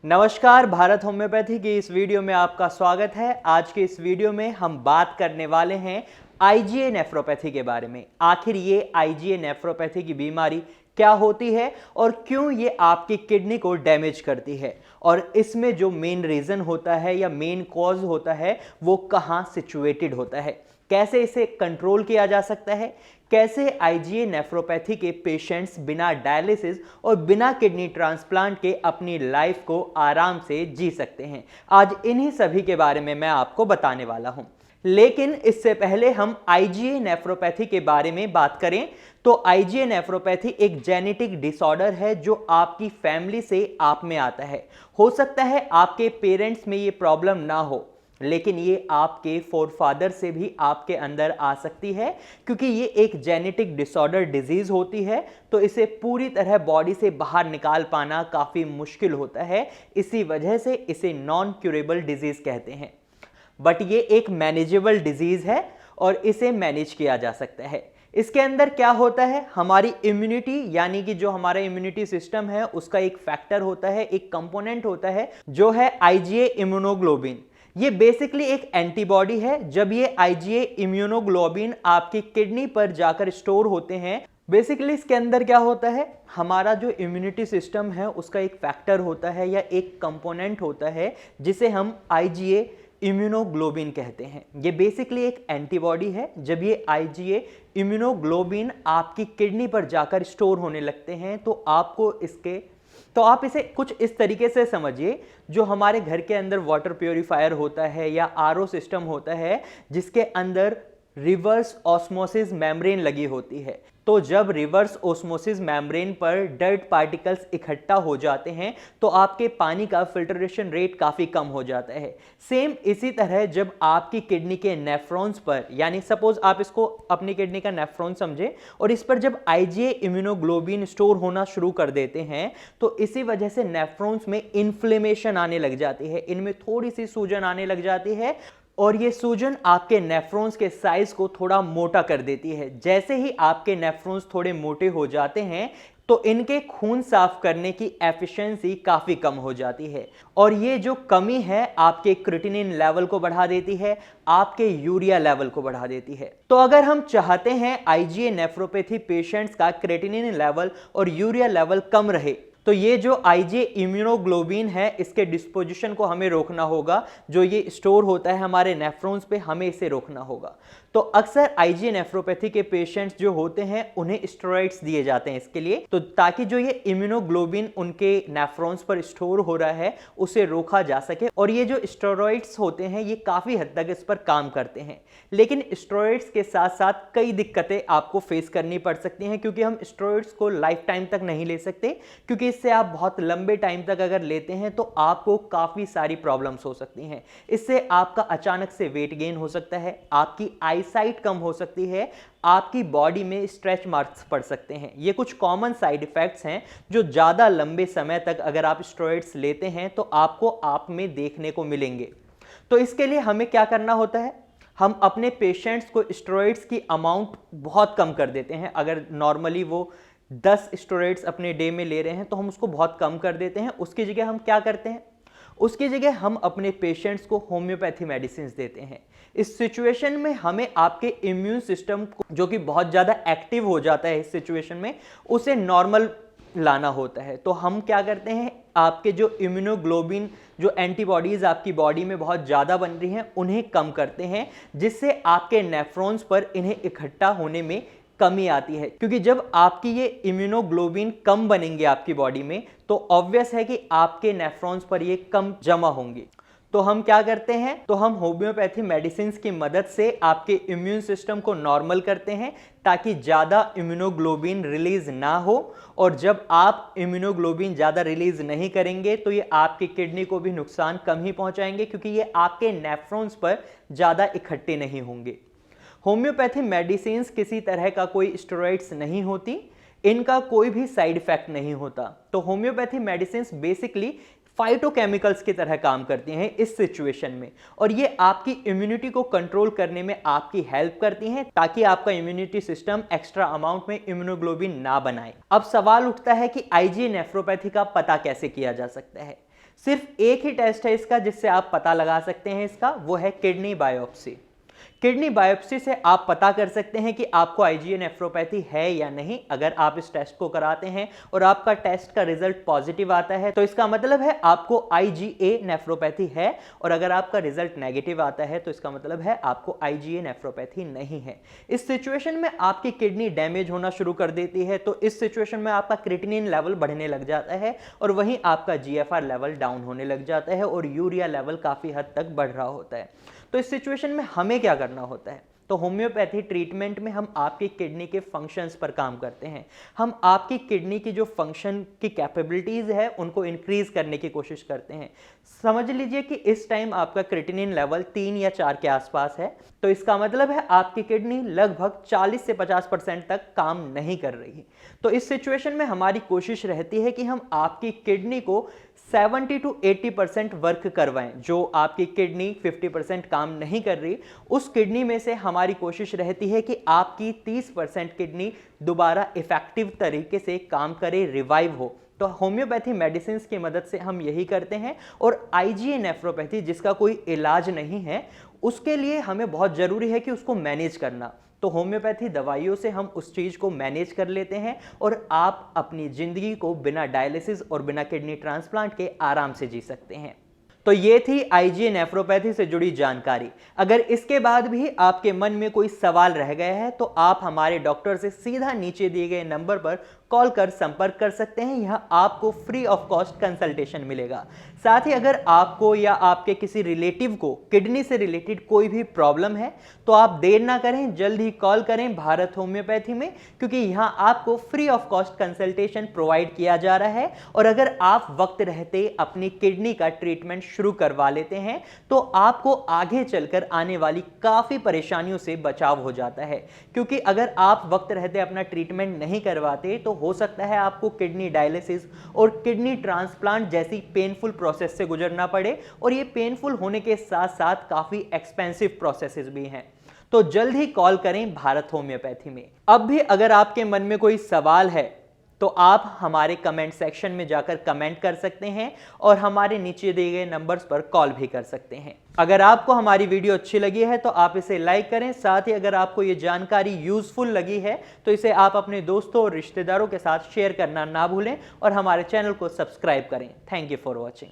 नमस्कार, भारत होम्योपैथी की इस वीडियो में आपका स्वागत है। आज के इस वीडियो में हम बात करने वाले हैं आईजीए नेफ्रोपैथी के बारे में। आखिर ये आईजीए नेफ्रोपैथी की बीमारी क्या होती है और क्यों ये आपकी किडनी को डैमेज करती है, और इसमें जो मेन रीजन होता है या मेन कॉज होता है वो कहाँ सिचुएटेड होता है, कैसे इसे कंट्रोल किया जा सकता है, कैसे आईजीए नेफ्रोपैथी के पेशेंट्स बिना डायलिसिस और बिना किडनी ट्रांसप्लांट के अपनी लाइफ को आराम से जी सकते हैं। आज इन्हीं सभी के बारे में मैं आपको बताने वाला हूं। लेकिन इससे पहले हम आईजीए नेफ्रोपैथी के बारे में बात करें तो आईजीए नेफ्रोपैथी एक जेनेटिक डिसऑर्डर है जो आपकी फैमिली से आप में आता है। हो सकता है आपके पेरेंट्स में ये प्रॉब्लम ना हो, लेकिन ये आपके फोरफादर से भी आपके अंदर आ सकती है, क्योंकि ये एक जेनेटिक डिसऑर्डर डिजीज होती है। तो इसे पूरी तरह बॉडी से बाहर निकाल पाना काफ़ी मुश्किल होता है। इसी वजह से इसे नॉन क्यूरेबल डिजीज कहते हैं। बट ये एक मैनेजेबल डिजीज है और इसे मैनेज किया जा सकता है। इसके अंदर क्या होता है, हमारी इम्यूनिटी यानी कि जो हमारा इम्यूनिटी सिस्टम है उसका एक फैक्टर होता है, एक कंपोनेंट होता है जो है आईजीए इम्यूनोग्लोबिन। ये बेसिकली एक एंटीबॉडी है। जब ये आईजीए इम्यूनोग्लोबिन आपकी किडनी पर जाकर स्टोर होते हैं, बेसिकली इसके अंदर क्या होता है, हमारा जो इम्यूनिटी सिस्टम है उसका एक फैक्टर होता है या एक कंपोनेंट होता है जिसे हम आईजीए इम्यूनोग्लोबिन कहते हैं। ये बेसिकली एक एंटीबॉडी है। जब ये आईजीए इम्यूनोग्लोबिन आपकी किडनी पर जाकर स्टोर होने लगते हैं तो आप इसे कुछ इस तरीके से समझिए, जो हमारे घर के अंदर वाटर प्योरीफायर होता है या आरओ सिस्टम होता है जिसके अंदर रिवर्स ऑस्मोसिस मेम्ब्रेन लगी होती है। तो जब रिवर्स ऑस्मोसिस मेम्ब्रेन पर डर्ट पार्टिकल्स इकट्ठा हो जाते हैं तो आपके पानी का फिल्ट्रेशन रेट काफ़ी कम हो जाता है। सेम इसी तरह जब आपकी किडनी के नेफ्रॉन्स पर, यानी सपोज आप इसको अपनी किडनी का नेफ्रॉन समझे, और इस पर जब आईजीए इम्यूनोग्लोबिन स्टोर होना शुरू कर देते हैं तो इसी वजह से नेफ्रॉन्स में इन्फ्लेमेशन आने लग जाती है, इनमें थोड़ी सी सूजन आने लग जाती है और ये सूजन आपके नेफ्रॉन्स के साइज को थोड़ा मोटा कर देती है। जैसे ही आपके नेफ्रॉन्स थोड़े मोटे हो जाते हैं तो इनके खून साफ करने की एफिशिएंसी काफ़ी कम हो जाती है, और ये जो कमी है आपके क्रिएटिनिन लेवल को बढ़ा देती है, आपके यूरिया लेवल को बढ़ा देती है। तो अगर हम चाहते हैं आईजीए नेफ्रोपैथी पेशेंट्स का क्रिएटिनिन लेवल और यूरिया लेवल कम रहे, तो ये जो आईजीए इम्यूनोग्लोबिन है इसके डिस्पोजिशन को हमें रोकना होगा। जो ये स्टोर होता है हमारे नेफ्रॉन्स पे, हमें इसे रोकना होगा। तो अक्सर आईजीए नेफ्रोपैथी के पेशेंट्स जो होते हैं उन्हें स्टेरॉइड्स दिए जाते हैं इसके लिए, तो ताकि जो ये इम्यूनोग्लोबिन उनके नेफ्रॉन्स पर स्टोर हो रहा है उसे रोका जा सके। और ये जो स्टेरॉइड्स होते हैं ये काफ़ी हद तक इस पर काम करते हैं। लेकिन स्टेरॉइड्स के साथ साथ कई दिक्कतें आपको फेस करनी पड़ सकती हैं, क्योंकि हम स्टेरॉइड्स को लाइफ टाइम तक नहीं ले सकते, क्योंकि इससे आप बहुत लंबे टाइम तक अगर लेते हैं तो आपको काफ़ी सारी प्रॉब्लम्स हो सकती हैं। इससे आपका अचानक से वेट गेन हो सकता है, आपकी आईसाइट कम हो सकती है, आपकी बॉडी में स्ट्रेच मार्क्स पड़ सकते हैं। ये कुछ कॉमन साइड इफेक्ट्स हैं जो ज़्यादा लंबे समय तक अगर आप स्टेरॉइड्स लेते हैं तो आपको आप में देखने को मिलेंगे। तो इसके लिए हमें क्या करना होता है, हम अपने पेशेंट्स को स्टेरॉइड्स की अमाउंट बहुत कम कर देते हैं। अगर नॉर्मली वो 10 स्टेरॉइड्स अपने डे में ले रहे हैं तो हम उसको बहुत कम कर देते हैं। उसकी जगह हम क्या करते हैं, उसकी जगह हम अपने पेशेंट्स को होम्योपैथी मेडिसिन देते हैं। इस सिचुएशन में हमें आपके इम्यून सिस्टम को, जो कि बहुत ज़्यादा एक्टिव हो जाता है इस सिचुएशन में, उसे नॉर्मल लाना होता है। तो हम क्या करते हैं, आपके जो इम्यूनोग्लोबिन, जो एंटीबॉडीज आपकी बॉडी में बहुत ज़्यादा बन रही हैं उन्हें कम करते हैं, जिससे आपके नेफ्रॉन्स पर इन्हें इकट्ठा होने में कमी आती है। क्योंकि जब आपकी ये इम्यूनोग्लोबिन कम बनेंगे आपकी बॉडी में तो ऑब्वियस है कि आपके नेफ्रॉन्स पर ये कम जमा होंगे। तो हम क्या करते हैं, तो हम होम्योपैथी मेडिसिन की मदद से आपके इम्यून सिस्टम को नॉर्मल करते हैं ताकि ज़्यादा इम्यूनोग्लोबिन रिलीज ना हो। और जब आप इम्यूनोग्लोबिन ज़्यादा रिलीज नहीं करेंगे तो ये आपकी किडनी को भी नुकसान कम ही पहुंचाएंगे, क्योंकि ये आपके नेफ्रॉन्स पर ज़्यादा इकट्ठे नहीं होंगे। होम्योपैथी मेडिसिन किसी तरह का कोई स्टेरॉइड्स नहीं होती, इनका कोई भी साइड इफेक्ट नहीं होता। तो होम्योपैथी मेडिसिन बेसिकली फाइटोकेमिकल्स की तरह काम करती हैं इस सिचुएशन में, और ये आपकी इम्यूनिटी को कंट्रोल करने में आपकी हेल्प करती हैं ताकि आपका इम्यूनिटी सिस्टम एक्स्ट्रा अमाउंट में इम्यूनोग्लोबिन ना बनाए। अब सवाल उठता है कि आईजीए नेफ्रोपैथी का पता कैसे किया जा सकता है। सिर्फ एक ही टेस्ट है इसका जिससे आप पता लगा सकते हैं इसका, वो है किडनी बायोप्सी। किडनी बायोप्सी से आप पता कर सकते हैं कि आपको आईजीए नेफ्रोपैथी है या नहीं। अगर आप इस टेस्ट को कराते हैं और आपका टेस्ट का रिजल्ट पॉजिटिव आता है तो इसका मतलब है आपको आईजीए नेफ्रोपैथी है, और अगर आपका रिजल्ट नेगेटिव आता है तो इसका मतलब है आपको आईजीए नेफ्रोपैथी नहीं है। इस सिचुएशन में आपकी किडनी डैमेज होना शुरू कर देती है, तो इस सिचुएशन में आपका क्रिएटिनिन लेवल बढ़ने लग जाता है और वहीं आपका जीएफआर लेवल डाउन होने लग जाता है और यूरिया लेवल काफी हद तक बढ़ रहा होता है। तो इस सिचुएशन में हमें क्या करना होता है? तो होम्योपैथी ट्रीटमेंट में हम आपकी किडनी के फंक्शंस पर काम करते हैं। हम आपकी किडनी की जो फंक्शन की कैपेबिलिटीज है उनको इंक्रीज करने की कोशिश करते हैं। समझ लीजिए कि इस टाइम आपका क्रिएटिनिन लेवल 3 या 4 के आसपास है, तो इसका मतलब है आपकी किडनी लगभग 40 से 50% तक काम नहीं कर रही। तो इस सिचुएशन में हमारी कोशिश रहती है कि हम आपकी किडनी को 70 to 80% वर्क करवाएं। जो आपकी किडनी 50% काम नहीं कर रही, उस किडनी में से हमारी कोशिश रहती है कि आपकी 30% किडनी दोबारा इफेक्टिव तरीके से काम करे, रिवाइव हो। तो होम्योपैथी मेडिसिन की मदद से हम यही करते हैं। और आईजीए नेफ्रोपैथी जिसका कोई इलाज नहीं है, उसके लिए हमें बहुत जरूरी है कि उसको मैनेज करना। तो होम्योपैथी दवाइयों से हम उस चीज को मैनेज कर लेते हैं और आप अपनी जिंदगी को बिना डायलिसिस और बिना किडनी ट्रांसप्लांट के आराम से जी सकते हैं। तो ये थी आईजीए नेफ्रोपैथी से जुड़ी जानकारी। अगर इसके बाद भी आपके मन में कोई सवाल रह गया है तो आप हमारे डॉक्टर से सीधा नीचे दिए गए नंबर पर कॉल कर संपर्क कर सकते हैं। यहाँ आपको फ्री ऑफ कॉस्ट कंसल्टेशन मिलेगा। साथ ही अगर आपको या आपके किसी रिलेटिव को किडनी से रिलेटेड कोई भी प्रॉब्लम है तो आप देर ना करें, जल्द ही कॉल करें भारत होम्योपैथी में, क्योंकि यहाँ आपको free of cost consultation provide किया जा रहा है। और अगर आप वक्त रहते अपनी किडनी का ट्रीटमेंट शुरू करवा लेते हैं तो आपको आगे चलकर आने वाली काफी परेशानियों से बचाव हो जाता है। क्योंकि अगर आप वक्त रहते अपना ट्रीटमेंट नहीं करवाते तो हो सकता है आपको किडनी डायलिसिस और किडनी ट्रांसप्लांट जैसी पेनफुल प्रोसेस से गुजरना पड़े, और ये पेनफुल होने के साथ साथ काफी एक्सपेंसिव प्रोसेसेस भी हैं। तो जल्द ही कॉल करें भारत होम्योपैथी में। अब भी अगर आपके मन में कोई सवाल है तो आप हमारे कमेंट सेक्शन में जाकर कमेंट कर सकते हैं और हमारे नीचे दिए गए नंबर्स पर कॉल भी कर सकते हैं। अगर आपको हमारी वीडियो अच्छी लगी है तो आप इसे लाइक करें। साथ ही अगर आपको ये जानकारी यूजफुल लगी है तो इसे आप अपने दोस्तों और रिश्तेदारों के साथ शेयर करना ना भूलें और हमारे चैनल को सब्सक्राइब करें। Thank you for watching.